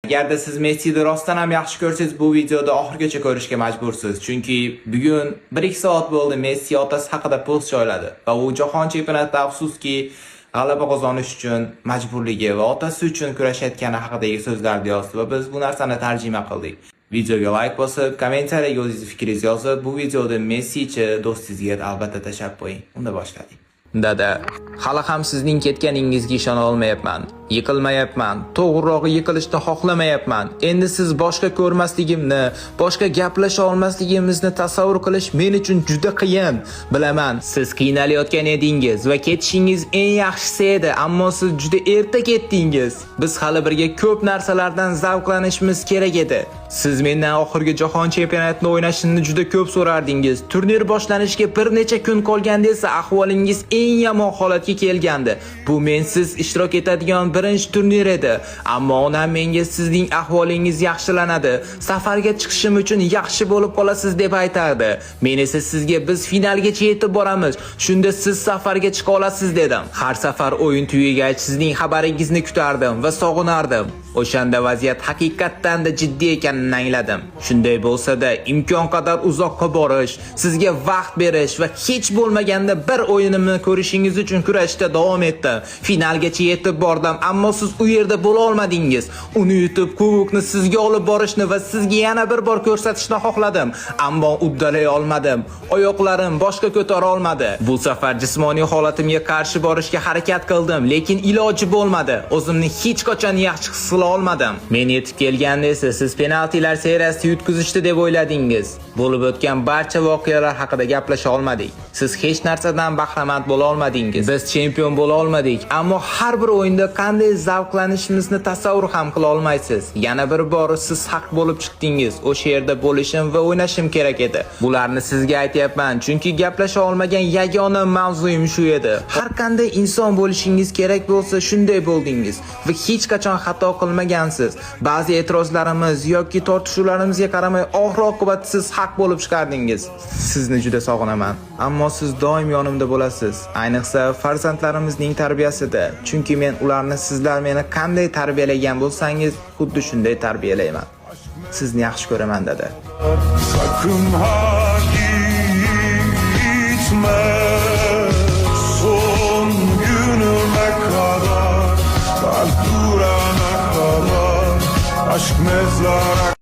Agarda siz Messini rostdan ham yaxshi ko'rsangiz, bu videoda oxirigacha ko'rishga majbursiz. Chunki bugun 1-2 soat bo'ldi Messi otasi haqida post joyladi va u jahon chempionatida afsuski g'alaba qozonish uchun majburligi va otasi uchun kurashayotgani haqidagi so'zlarni yozdi va biz bu narsani tarjima qildik. Videoga like bosib, kommentariyaga o'zingiz fikringizni yozib, bu videoda Messichi do'stingizga albatta tashlab qo'ying. Unda boshladik. Dada, hali ham sizning ketganingizga ishona olmayapman. Yiqilmayapman. To'g'rirog'i yiqilishni xohlamayapman. Endi siz boshqa ko'rmasligimni, boshqa gaplasha olmasligimizni tasavvur qilish men uchun juda qiyin. Bilaman, siz qiynalayotgan edingiz va ketishingiz eng yaxshisi edi, ammo siz juda erta ketdingiz. Biz hali birga ko'p narsalardan zavqlanishimiz kerak edi. Siz mendan oxirgi jahon chempionatini o'ynashimni juda ko'p so'rardingiz. Turnir boshlanishiga bir necha kun qolganda esa ahvolingiz eng yomon holatga kelgandi. Bu mensiz ishtirok etadigan birinchi turnir edi. Ammo onam menga sizning ahvolingiz yaxshilanadi, safarga chiqishim uchun yaxshi bo'lib qolasiz deb aytardi. Men esa sizga biz finalgacha yetib boramiz, shunda siz safarga chiqa olasiz dedim. Har safar o'yin tugagach sizning xabaringizni kutardim va sog'inardim. O'shanda vaziyat haqiqatdan da jiddiy ekanini angladim. Shunday bo'lsa-da, imkon qadar uzoqqa borish, sizga vaqt berish va hech bo'lmaganda bir o'yinimni ko'rishingiz uchun kurashda davom etdim. Finalgacha yetib bordim, ammo siz u yerda bo'la olmadingiz. Uni yutib, kubokni sizga olib borishni va sizga yana bir bor ko'rsatishni xohladim, ammo uddalay olmadim. Oyoqlarim boshqa ko'tara olmadi. Bu safar jismoniy holatimga qarshi borishga harakat qildim, lekin iloji bo'lmadi. O'zimni hech qachon yaxshi his qila olmadim. Men yetib kelganda esa siz penaltilar seriyasida yutqizishdi deb o'yladingiz. Bo'lib o'tgan barcha voqealar haqida gaplasha olmadik. Siz hech narsadan bahramand bo'la olmadingiz. Biz chempion bo'la olmadik, ammo har bir o'yinda qanday zavqlanishimizni tasavvur ham qila olmaysiz. Yana bir bor siz haq bo'lib chiqdingiz. O'sha yerda bo'lishim va o'ynashim kerak edi. Bularni sizga aytayapman, chunki gaplasha olmagan yagona mavzuim shu edi. Har qanday inson bo'lishingiz kerak bo'lsa, shunday bo'ldingiz va hech qachon xato qilmagansiz. Ba'zi e'tirozlarimiz yoki tortishuvlarimizga qaramay oxir-oqibat siz haq bo'lib chiqardingiz. Sizni juda sog'inaman, ammo siz doim yonimda bo'lasiz. Ayniqsa farzandlarimizning tarbiyasida, chunki men ularni sizlar meni qanday tarbiyalagan bo'lsangiz, xuddi shunday tarbiyalayman. Sizni yaxshi ko'raman dada. Sakın ha gitme, son günüme kadar, kalp durana kadar, aşk mezara